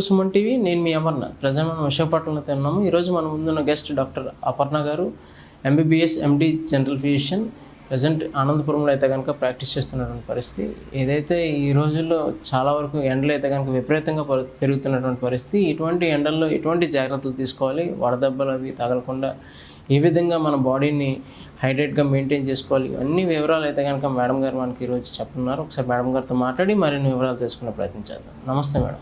Suman TV, నేను మీ Amarnath. Present మనం విశాఖపట్నంలో తిన్నాము. ఈరోజు మన ముందున్న గెస్ట్ డాక్టర్ అపర్ణ గారు, MBBS MD general physician. Present అనంతపురంలో అయితే కనుక ప్రాక్టీస్ చేస్తున్నటువంటి పరిస్థితి. ఏదైతే ఈ రోజుల్లో చాలా వరకు ఎండలు అయితే కనుక విపరీతంగా పెరుగుతున్నటువంటి పరిస్థితి. ఇటువంటి ఎండల్లో ఎటువంటి జాగ్రత్తలు తీసుకోవాలి, వడదెబ్బలు అవి తగలకుండా ఏ విధంగా మన బాడీని హైడ్రేట్గా మెయింటైన్ చేసుకోవాలి, అన్ని వివరాలు అయితే కనుక మేడం గారు మనకి ఈరోజు చెప్తున్నారు. ఒకసారి మేడం గారితో మాట్లాడి మరిన్ని వివరాలు తెలుసుకునే ప్రయత్నం చేద్దాం. నమస్తే madam.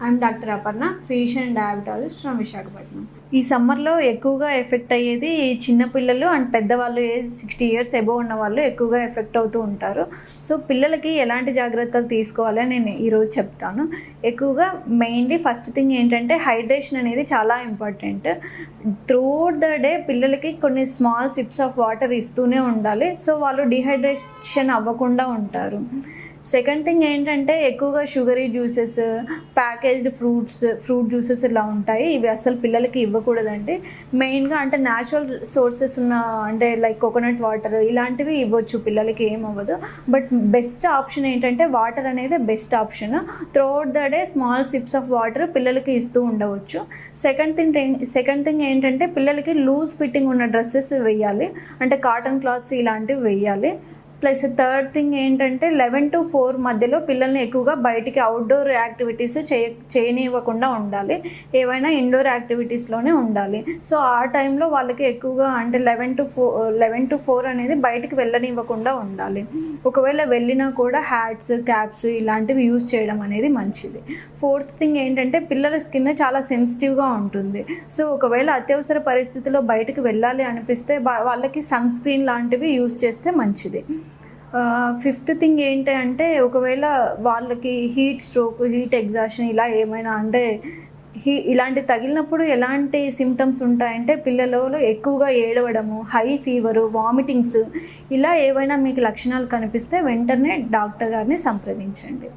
I'm doctor Aparna, physician and diabetologist from Visakhapatnam. ఈ సమ్మర్లో ఎక్కువగా ఎఫెక్ట్ అయ్యేది చిన్నపిల్లలు అండ్ పెద్దవాళ్ళు, ఏజ్ 60 years అబోవ్ ఉన్న వాళ్ళు ఎక్కువగా ఎఫెక్ట్ అవుతూ ఉంటారు. సో పిల్లలకి ఎలాంటి జాగ్రత్తలు తీసుకోవాలని నేను ఈరోజు చెప్తాను. ఎక్కువగా మెయిన్లీ ఫస్ట్ థింగ్ ఏంటంటే హైడ్రేషన్ అనేది చాలా ఇంపార్టెంట్. త్రూఅవుట్ ద డే పిల్లలకి కొన్ని స్మాల్ సిప్స్ ఆఫ్ వాటర్ ఇస్తూనే ఉండాలి. సో వాళ్ళు డిహైడ్రేషన్ అవ్వకుండా ఉంటారు. సెకండ్ థింగ్ ఏంటంటే ఎక్కువగా sugary juices, packaged fruit juices ఇలా ఉంటాయి. ఇవి అసలు పిల్లలకి ఇవ్వకూడదండి. మెయిన్గా అంటే న్యాచురల్ సోర్సెస్ ఉన్న అంటే లైక్ కోకోనట్ వాటర్ ఇలాంటివి ఇవ్వచ్చు, పిల్లలకి ఏమవ్వదు. బట్ బెస్ట్ ఆప్షన్ ఏంటంటే వాటర్ అనేది best option. Throughout the day small SIPs of water పిల్లలకి ఇస్తూ ఉండవచ్చు. సెకండ్ థింగ్ ఏంటంటే పిల్లలకి లూజ్ ఫిట్టింగ్ ఉన్న డ్రెస్సెస్ వేయాలి, అంటే కాటన్ క్లాత్స్ ఇలాంటివి వేయాలి. ప్లస్ థర్డ్ థింగ్ ఏంటంటే 11 to 4 మధ్యలో పిల్లల్ని ఎక్కువగా బయటికి అవుట్డోర్ యాక్టివిటీస్ చేయనివ్వకుండా ఉండాలి. ఏవైనా ఇండోర్ యాక్టివిటీస్లోనే ఉండాలి. సో ఆ టైంలో వాళ్ళకి ఎక్కువగా అంటే 11 to 4 అనేది బయటికి వెళ్ళనివ్వకుండా ఉండాలి. ఒకవేళ వెళ్ళినా కూడా హ్యాట్స్, క్యాప్స్ ఇలాంటివి యూజ్ చేయడం అనేది మంచిది. ఫోర్త్ థింగ్ ఏంటంటే పిల్లల స్కిన్ చాలా సెన్సిటివ్గా ఉంటుంది. సో ఒకవేళ అత్యవసర పరిస్థితిలో బయటికి వెళ్ళాలి అనిపిస్తే వాళ్ళకి సన్ స్క్రీన్ లాంటివి యూజ్ చేస్తే మంచిది. ఫిఫ్త్ థింగ్ ఏంటి అంటే ఒకవేళ వాళ్ళకి హీట్ స్ట్రోక్, హీట్ ఎగ్జాషన్ ఇలా ఏమైనా అంటే ఇలాంటి తగిలినప్పుడు ఎలాంటి సిమ్టమ్స్ ఉంటాయంటే పిల్లలలో ఎక్కువగా ఏడవడము, హై ఫీవరు, వామిటింగ్స్ ఇలా ఏవైనా మీకు లక్షణాలు కనిపిస్తే వెంటనే డాక్టర్ గారిని సంప్రదించండి.